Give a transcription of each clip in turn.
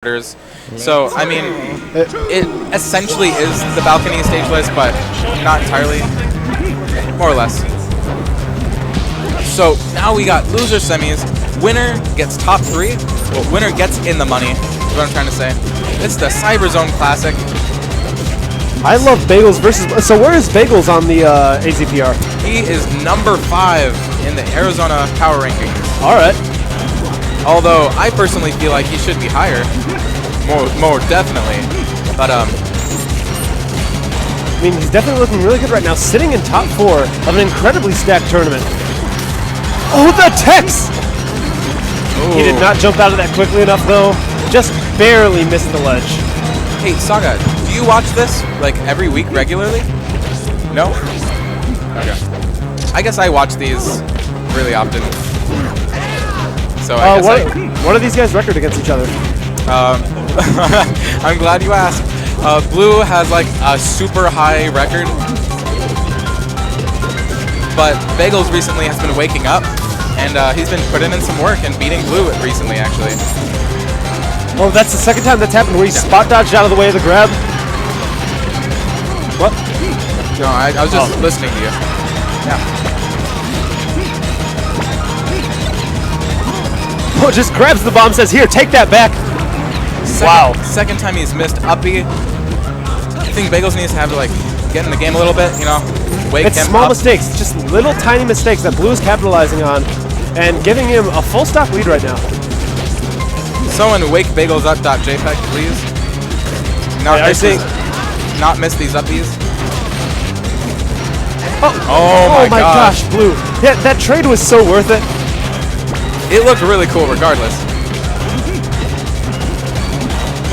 So, I mean, it essentially is the balcony stage list, but not entirely, more or less. So now we got loser semis. Winner gets top 3. Well, winner gets in the money, is what I'm trying to say. It's the Cyber Zone Classic. I love Bagels versus... So where is Bagels on the AZPR? He is number 5 in the Arizona Power Rankings. All right. Although I personally feel like he should be higher, more definitely. But I mean, he's definitely looking really good right now, sitting in top 4 of an incredibly stacked tournament. Oh, the Tex! Ooh. He did not jump out of that quickly enough, though. Just barely missed the ledge. Hey, Saga, do you watch this like every week regularly? No? Okay. I guess I watch these really often. So I guess what are these guys' record against each other? I'm glad you asked. Blue has like a super high record, but Bagels recently has been waking up, and he's been putting in some work and beating Blue recently, actually. Oh, that's the second time that's happened where he spot dodged out of the way of the grab. What? No, I was just listening to you. Yeah. Oh, just grabs the bomb, says, "Here, take that back." Wow. Second time he's missed uppy. I think Bagels needs to have to like get in the game a little bit, you know, wake him up. It's small mistakes, just little tiny mistakes that Blue is capitalizing on and giving him a full stock lead right now. Someone wake Bagels up .jpeg, please. Not miss these uppies. Oh my gosh, Blue. Yeah, that trade was so worth it. It looked really cool regardless.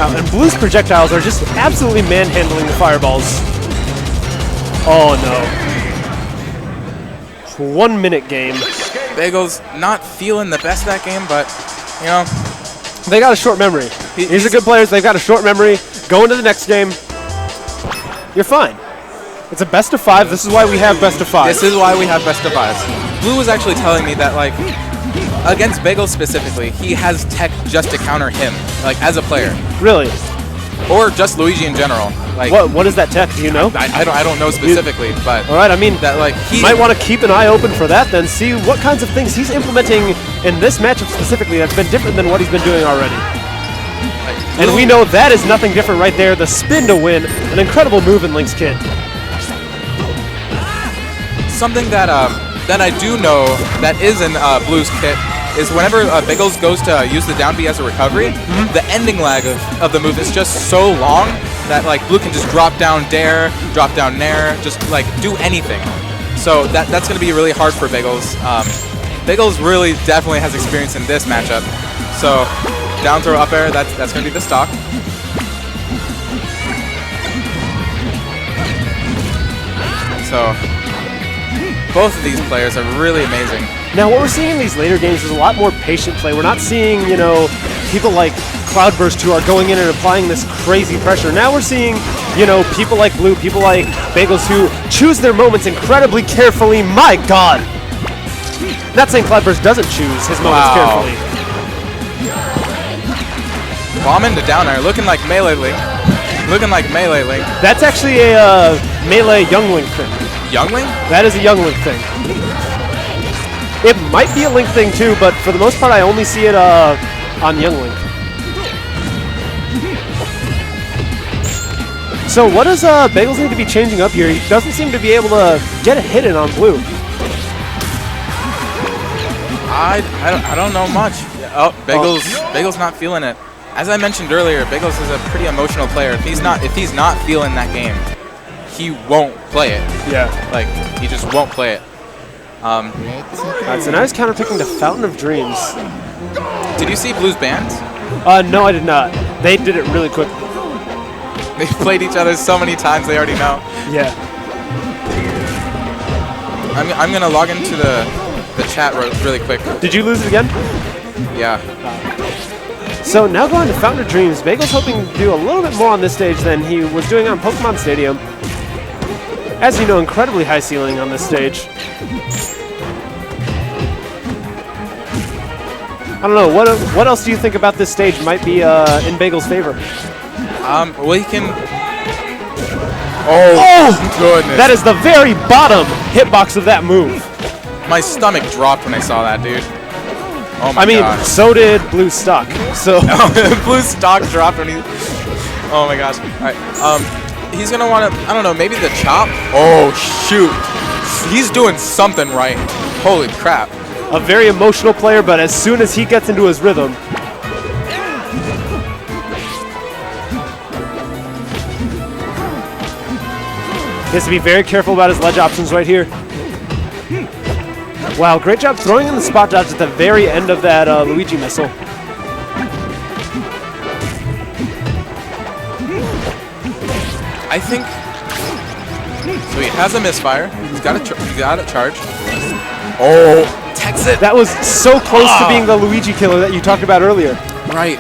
And Blue's projectiles are just absolutely manhandling the fireballs. Oh no. 1 minute game. Bagels not feeling the best that game, but, you know. They got a short memory. These are good players. They've got a short memory. Go into the next game. You're fine. It's a best of 5. This is why we have best of 5. This is why we have best of 5s. Blue was actually telling me that, like, against Bagels specifically, he has tech just to counter him, like, as a player. Really? Or just Luigi in general. Like, what is that tech? Do you know? I don't know specifically, but... All right, I mean, that, like, he might want to keep an eye open for that then, see what kinds of things he's implementing in this matchup specifically that's been different than what he's been doing already. And we know that is nothing different right there. The spin to win, an incredible move in Link's kit. Something that I do know that is in Blue's kit is whenever Bagels goes to use the down B as a recovery, the ending lag of the move is just so long that like Blue can just drop down dare, drop down nair, just like do anything. So that's going to be really hard for Bagels. Bagels really definitely has experience in this matchup. So down throw up air, that's going to be the stock. So both of these players are really amazing. Now, what we're seeing in these later games is a lot more patient play. We're not seeing, you know, people like Cloudburst who are going in and applying this crazy pressure. Now we're seeing, you know, people like Blue, people like Bagels who choose their moments incredibly carefully. My God! Not saying Cloudburst doesn't choose his moments carefully. Bomb into down air, looking like Melee Link. Looking like Melee Link. That's actually a Melee Young Link thing. Young Link? That is a Young Link thing. It might be a Link thing too, but for the most part I only see it on Young Link. So what does Bagels need to be changing up here? He doesn't seem to be able to get a hit in on Blue. I don't know much. Oh, Bagels not feeling it. As I mentioned earlier, Bagels is a pretty emotional player. If he's not feeling that game, he won't play it. Yeah. Like, he just won't play it. Alright, so now he's counterpicking the Fountain of Dreams. Did you see Blue's bands? No, I did not. They did it really quick. They've played each other so many times they already know. Yeah. I'm gonna log into the chat really quick. Did you lose it again? Yeah. So now going to Fountain of Dreams, Bagels hoping to do a little bit more on this stage than he was doing on Pokemon Stadium. As you know, incredibly high ceiling on this stage. I don't know. What else do you think about this stage might be in Bagel's favor? Well, he can... Oh, goodness. That is the very bottom hitbox of that move. My stomach dropped when I saw that, dude. Oh my god. So did Blue Stock. So Blue Stock dropped when he... Oh my gosh. Alright, he's gonna want to, I don't know, maybe the chop? Oh, shoot. He's doing something right. Holy crap. A very emotional player, but as soon as he gets into his rhythm... He has to be very careful about his ledge options right here. Wow, great job throwing in the spot dodge at the very end of that Luigi missile. I think... So he has a misfire. He's got a charge. Oh, techs it. That was so close to being the Luigi killer that you talked about earlier. Right.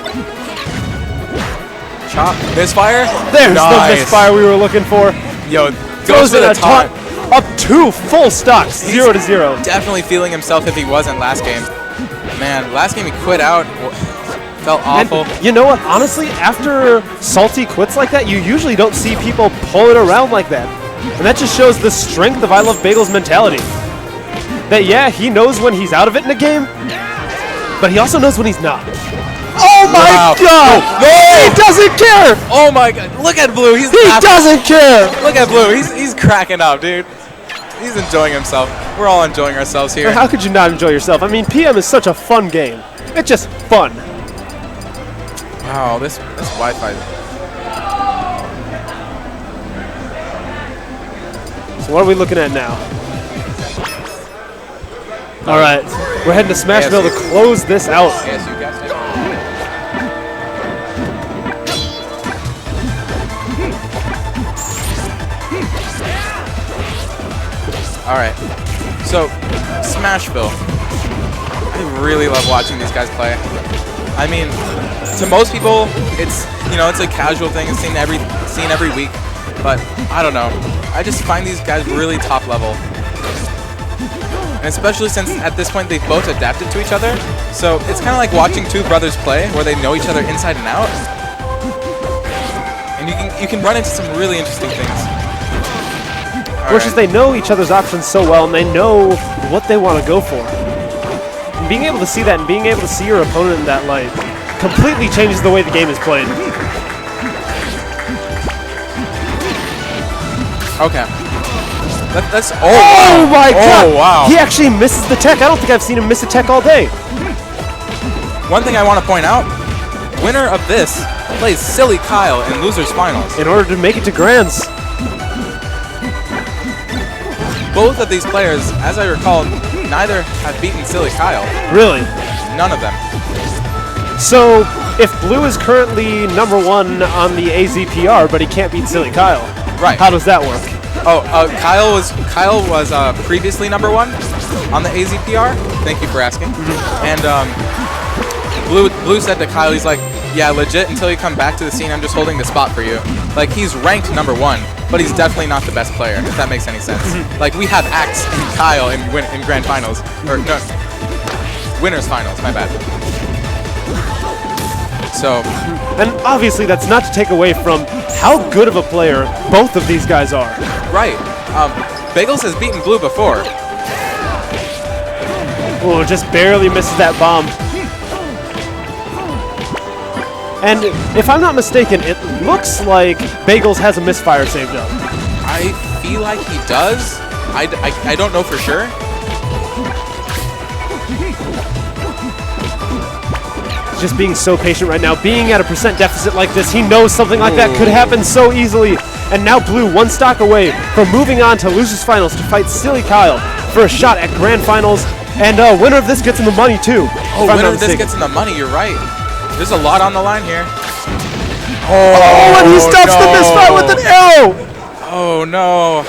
Chop. Misfire. There's the misfire we were looking for. Yo, goes in a taunt. Up 2 full stocks, 0 to 0. Definitely feeling himself if he wasn't last game. Man, last game he quit out. Felt awful. And you know what? Honestly, after Salty quits like that, you usually don't see people pull it around like that. And that just shows the strength of I Love Bagel's mentality. That, yeah, he knows when he's out of it in a game, but he also knows when he's not. Oh my god! No! He doesn't care! Oh my god, look at Blue, he doesn't care! Look at Blue, he's cracking up, dude. He's enjoying himself. We're all enjoying ourselves here. How could you not enjoy yourself? I mean, PM is such a fun game. It's just fun. Wow, this Wi-Fi. So what are we looking at now? Alright, we're heading to Smashville to close this out. Yes, you guessed it. Alright, so Smashville. I really love watching these guys play. I mean, to most people, it's a casual thing. It's seen every week, but I don't know. I just find these guys really top level, and especially since at this point they've both adapted to each other. So it's kind of like watching two brothers play, where they know each other inside and out, and you can run into some really interesting things. Which is they know each other's options so well, and they know what they want to go for. And being able to see that and being able to see your opponent in that light completely changes the way the game is played. Okay. That's oh my god! Oh wow! He actually misses the tech. I don't think I've seen him miss a tech all day. One thing I want to point out: winner of this plays Silly Kyle in losers finals in order to make it to grands. Both of these players, as I recall, neither have beaten Silly Kyle. Really? None of them. So, if Blue is currently #1 on the AZPR, but he can't beat Silly Kyle, right? How does that work? Oh, Kyle was previously #1 on the AZPR. Thank you for asking. And Blue said to Kyle, he's like, yeah, legit, until you come back to the scene, I'm just holding the spot for you. Like, he's ranked #1, but he's definitely not the best player, if that makes any sense. Like, we have Axe and Kyle in grand finals. Or, no, winners finals, my bad. So. And obviously, that's not to take away from how good of a player both of these guys are. Right. Bagels has beaten Blue before. Oh, just barely misses that bomb. And if I'm not mistaken, it looks like Bagels has a misfire saved up. I feel like he does. I don't know for sure. He's just being so patient right now. Being at a % deficit like this, he knows something like that could happen so easily. And now Blue, one stock away from moving on to losers finals to fight Silly Kyle for a shot at grand finals. And winner of this gets in the money too. Oh, winner of this gets in the money, you're right. There's a lot on the line here. Oh, and he stops the misfire with an arrow! Oh no.